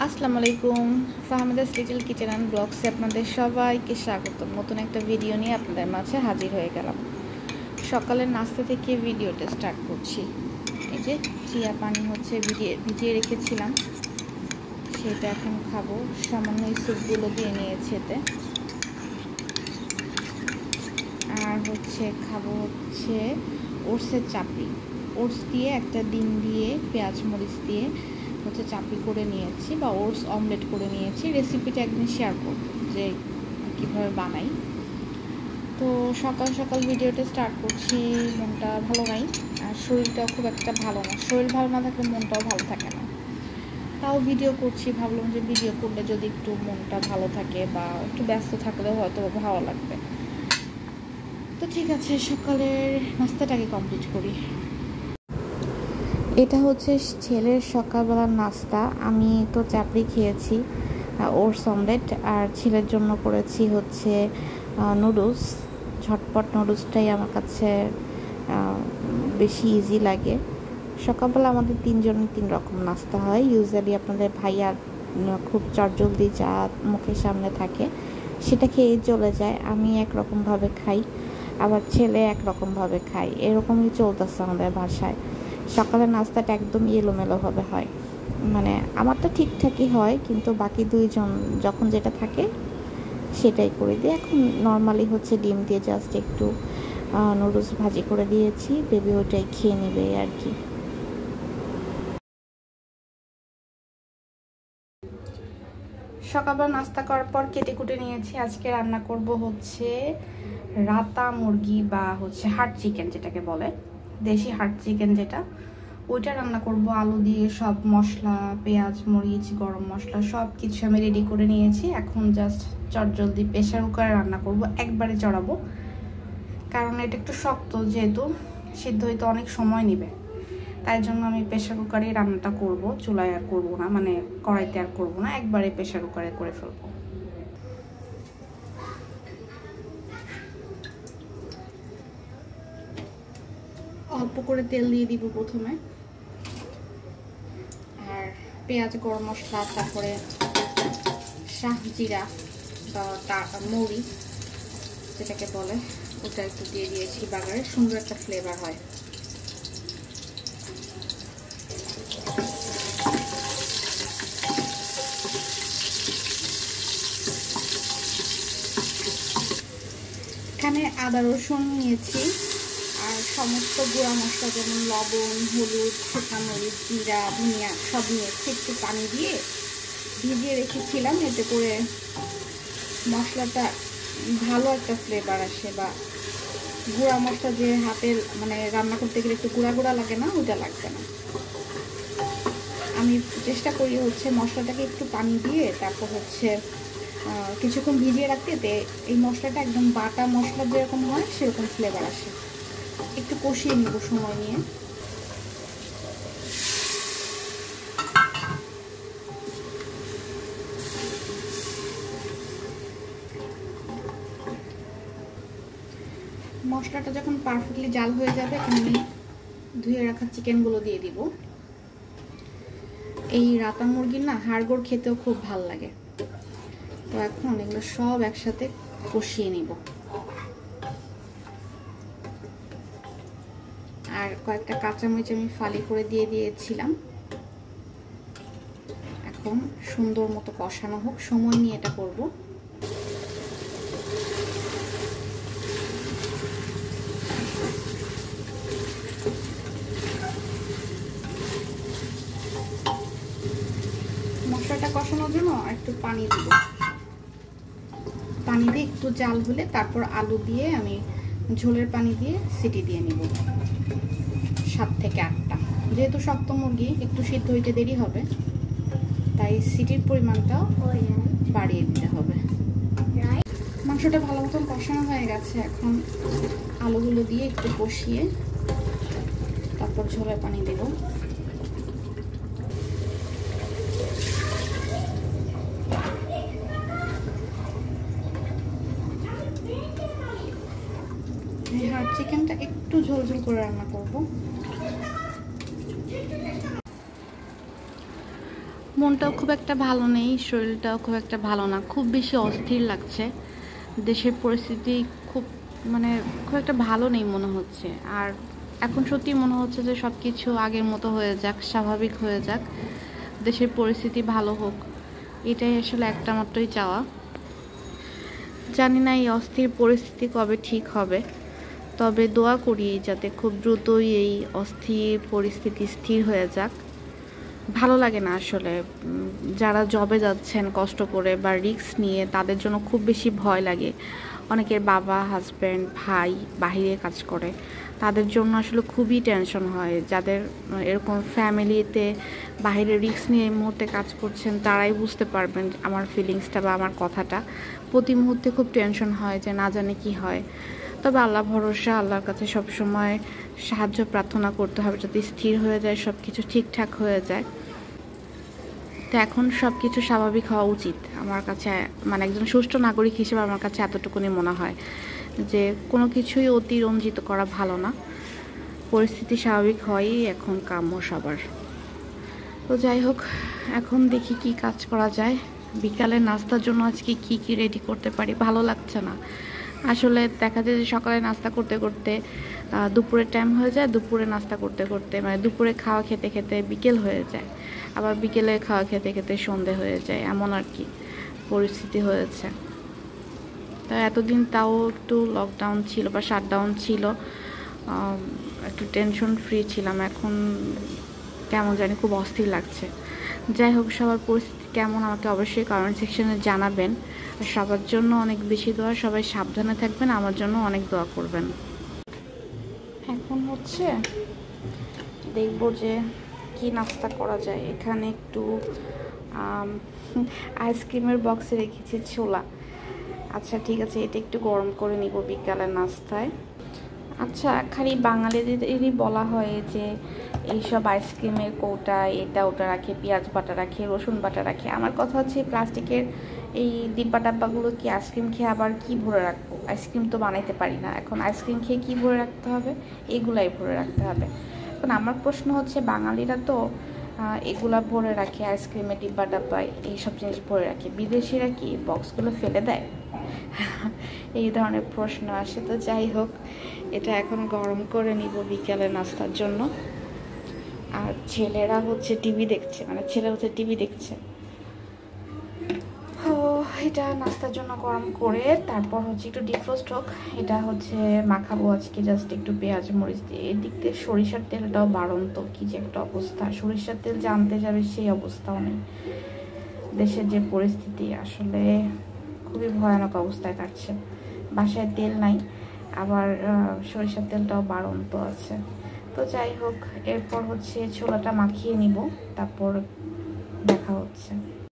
আসসালামু আলাইকুম। Fahmida's little kitchen and ব্লগসে আপনাদের সবাইকে স্বাগতম। নতুন একটা ভিডিও নিয়ে আপনাদের মাঝে হাজির হয়ে গেলাম। সকালের নাস্তা থেকে ভিডিওটা স্টার্ট করছি। এই যে চিয়া পানি হচ্ছে ভিজিয়ে রেখেছিলাম, সেটা এখন খাবো। সামান্য এই স্যুপগুলো দিয়ে নিয়েছে এতে। আর হচ্ছে খাবো হচ্ছে ওটসের চাপড়ি। ওটস দিয়ে একটা ডিম দিয়ে পেঁয়াজ মরিচ দিয়ে হচ্ছে চাপড়ি করে নিয়েছি, বা ওটস অমলেট করে নিয়েছি। রেসিপিটা একদিন শেয়ার করব যে কীভাবে বানাই। তো সকাল সকাল ভিডিওটা স্টার্ট করছি। মনটা ভালো নাই, আর শরীরটাও খুব একটা ভালো না। শরীর ভালো না থাকলে মনটাও ভালো থাকে না। তাও ভিডিও করছি, ভাবলাম যে ভিডিও করলে যদি একটু মনটা ভালো থাকে বা একটু ব্যস্ত থাকলেও হয়তো ভালো লাগবে। তো ঠিক আছে, সকালের নাস্তাটাকে কমপ্লিট করি। এটা হচ্ছে ছেলের সকালবেলার নাস্তা। আমি তো চাপড়ি খেয়েছি, ওটস অমলেট, আর ছেলের জন্য করেছি হচ্ছে নুডলস। ঝটপট নুডলসটাই আমার কাছে বেশি ইজি লাগে। সকালবেলা আমাদের তিনজনের তিন রকম নাস্তা হয়। ইউজুয়ালি আপনাদের ভাইয়ার খুব চটজলদি যা মুখের সামনে থাকে সেটা খেয়ে চলে যায়। আমি একরকমভাবে খাই, আবার ছেলে একরকমভাবে খাই। এরকমই চলতেছে আমাদের বাসায়। সকালের নাস্তাটা একদম এলোমেলোভাবে হয়, মানে আমারটা ঠিকঠাকই হয়, কিন্তু বাকি দুইজন যখন যেটা থাকে সেটাই করে দিই। এখন নর্মালি হচ্ছে ডিম দিয়ে জাস্ট একটু নুডলস ভাজি করে দিয়েছি, বেবি ওটাই খেয়ে নেবে আর কি। সকালবেলা নাস্তা করার পর কেটে কুটে নিয়েছি। আজকে রান্না করব হচ্ছে রাতা মুরগি বা হচ্ছে হার্ড চিকেন, যেটাকে বলে দেশি হার্ড চিকেন, যেটা ওইটা রান্না করব। আলু দিয়ে সব মশলা, পেঁয়াজ মরিচ গরম মশলা সব কিছু আমি রেডি করে নিয়েছি। এখন জাস্ট চটজলদি প্রেশার কুকারে রান্না করব, একবারে চড়াবো, কারণ এটা একটু শক্ত, যেহেতু সিদ্ধ হইতে অনেক সময় নেবে। তাই জন্য আমি প্রেশার কুকারেই রান্নাটা করব, চুলায় আর করবো না, মানে কড়াইতে আর করবো না, একবারে প্রেশার কুকারে করে ফেলবো। অল্প করে তেল দিয়ে দিব প্রথমে, আর পেঁয়াজ গরম মশলা, তারপরে শাহ জিরা বা মৌরি যেটাকে বলে ওটা একটু দিয়ে দিয়েছি বাগারে, সুন্দর একটা ফ্লেভার হয়। এখানে আদা রসুন নিয়েছি, আর সমস্ত গুঁড়া মশলা যেমন লবণ, হলুদ, শুকনো মরিচ, জিরা, ধনিয়া সব নিয়েছি। একটু পানি দিয়ে ভিজিয়ে রেখেছিলাম, এতে করে মশলাটা ভালো একটা ফ্লেভার আসে, বা গুঁড়া মশলা যে হাতের মানে রান্না করতে গেলে একটু গুঁড়া গুঁড়া লাগে না, ওইটা লাগবে না। আমি চেষ্টা করি হচ্ছে মশলাটাকে একটু পানি দিয়ে তারপর হচ্ছে কিছুক্ষণ ভিজিয়ে রাখতে, এই মশলাটা একদম বাটা মশলা যেরকম হয় সেরকম ফ্লেভার আসে। একটু কষিয়ে নেব সময় নিয়ে। মশলাটা যখন পারফেক্টলি জাল হয়ে যাবে, আমি ধুয়ে রাখা চিকেনগুলো দিয়ে দিব। এই রাতা মুরগির না হাড়গোড় খেতেও খুব ভাল লাগে। তো এখন এগুলো সব একসাথে কষিয়ে নিব। আর কয়েকটা কাঁচামরিচ আমি ফালি করে দিয়ে দিয়েছিলাম। এখন সুন্দর মতো কষানো হোক, সময় নিয়ে এটা করব। মশলাটা কষানোর জন্য একটু পানি দিব। পানি দিয়ে একটু জাল হলে তারপর আলু দিয়ে আমি ঝোলের পানি দিয়ে সিটি দিয়ে নিব 7 থেকে 8টা। যেহেতু শক্ত মুরগি একটু সিদ্ধ হইতে দেরি হবে, তাই সিটির পরিমাণটাও বাড়িয়ে দিতে হবে। মাংসটা ভালো মতন কষানো হয়ে গেছে। এখন আলুগুলো দিয়ে একটু কষিয়ে তারপর ঝোলের পানি দেব। হার্ড চিকেনটা একটু ঝোল ঝোল করে রান্না করব। মনটাও খুব একটা ভালো নেই, শরীরটাও খুব একটা ভালো না, খুব বেশি অস্থির লাগছে। দেশের পরিস্থিতি খুব খুব একটা ভালো নেই মনে হচ্ছে। আর এখন সত্যি মনে হচ্ছে যে সব কিছু আগের মতো হয়ে যাক, স্বাভাবিক হয়ে যাক, দেশের পরিস্থিতি ভালো হোক, এটাই আসলে একটা মাত্রই চাওয়া। জানি না এই অস্থির পরিস্থিতি কবে ঠিক হবে, তবে দোয়া করি যাতে খুব দ্রুতই এই অস্থির পরিস্থিতি স্থির হয়ে যাক। ভালো লাগে না আসলে, যারা জবে যাচ্ছেন কষ্ট করে বা রিস্ক নিয়ে, তাদের জন্য খুব বেশি ভয় লাগে। অনেকের বাবা, হাজব্যান্ড, ভাই বাহিরে কাজ করে, তাদের জন্য আসলে খুবই টেনশন হয়। যাদের এরকম ফ্যামিলিতে বাহিরে রিস্ক নিয়ে এই মুহূর্তে কাজ করছেন, তারাই বুঝতে পারবেন আমার ফিলিংসটা বা আমার কথাটা। প্রতি মুহূর্তে খুব টেনশন হয় যে না জানে কি হয়। তবে আল্লাহ ভরসা, আল্লাহর কাছে সবসময় সাহায্য প্রার্থনা করতে হবে, যদি স্থির হয়ে যায়, সব কিছু ঠিকঠাক হয়ে যায়। তো এখন সব কিছু স্বাভাবিক হওয়া উচিত আমার কাছে, একজন সুষ্ঠু নাগরিক হিসেবে আমার কাছে এতটুকুনি মনে হয় যে কোনো কিছুই অতিরঞ্জিত করা ভালো না। পরিস্থিতি স্বাভাবিক হয়ই এখন কাম্য সবার। তো যাই হোক, এখন দেখি কি কাজ করা যায়। বিকালে নাস্তার জন্য আজকে কি কি রেডি করতে পারি ভালো লাগছে না আসলে। দেখা যায় যে সকালে নাস্তা করতে করতে দুপুরের টাইম হয়ে যায়, দুপুরে নাস্তা করতে করতে দুপুরে খাওয়া খেতে খেতে বিকেল হয়ে যায়, আবার বিকেলে খাওয়া খেতে খেতে সন্ধে হয়ে যায়, এমন আর কি পরিস্থিতি হয়েছে। তা এতদিন তাও একটু লকডাউন ছিল বা শাটডাউন ছিল, একটু টেনশন ফ্রি ছিলাম। এখন কেমন জানি খুব অস্থির লাগছে। যাই হোক, সবার পরিস্থিতি কেমন আমাকে অবশ্যই কমেন্ট সেকশনে জানাবেন। আর সবার জন্য অনেক বেশি দোয়া, সবাই সাবধানে থাকবেন, আমার জন্য অনেক দোয়া করবেন। এখন হচ্ছে দেখব যে কি নাস্তা করা যায়। এখানে একটু আইসক্রিমের বক্সে রেখেছি ছোলা। আচ্ছা ঠিক আছে, এটা একটু গরম করে নিব বিকালের নাস্তায়। আচ্ছা, খালি বাঙালিদেরই বলা হয় যে এইসব আইসক্রিমের কৌটা এটা ওটা রাখে, পেঁয়াজ বাটা রাখে, রসুন বাটা রাখে। আমার কথা হচ্ছে প্লাস্টিকের এই ডিব্বা ডাব্বাগুলো কি আইসক্রিম খেয়ে আবার কি ভরে রাখবো? আইসক্রিম তো বানাইতে পারি না, এখন আইসক্রিম খেয়ে কি ভরে রাখতে হবে? এগুলাই ভরে রাখতে হবে। এখন আমার প্রশ্ন হচ্ছে, বাঙালিরা তো এগুলা ভরে রাখে, আইসক্রিমের ডিব্বা ডাব্বায় এইসব জিনিস ভরে রাখে, বিদেশিরা কি বক্সগুলো ফেলে দেয়? এই ধরনের প্রশ্ন আসে। তো যাই হোক, এটা এখন গরম করে নিব বিকেলে নাস্তার জন্য। আর ছেলেরা হচ্ছে টিভি দেখছে, ছেলে হচ্ছে টিভি দেখছে। এটা নাস্তার জন্য গরম করে তারপর হচ্ছে একটু ডিফ্রোস্ট হোক, এটা হচ্ছে মাখাবো আজকে জাস্ট একটু পেঁয়াজ মরিচ দিয়ে। এদিক দিয়ে সরিষার তেলটাও বাড়ন্ত, কি যে একটা অবস্থা, সরিষার তেল যে আনতে যাবে সেই অবস্থাও নেই। দেশের যে পরিস্থিতি আসলে খুবই ভয়ানক অবস্থায় কাটছে। বাসায় তেল নাই, আবার সরিষার তেলটাও বাড়ন্ত আছে। তো যাই হোক, এরপর হচ্ছে ছোলাটা মাখিয়ে নিব, তারপর দেখা হচ্ছে।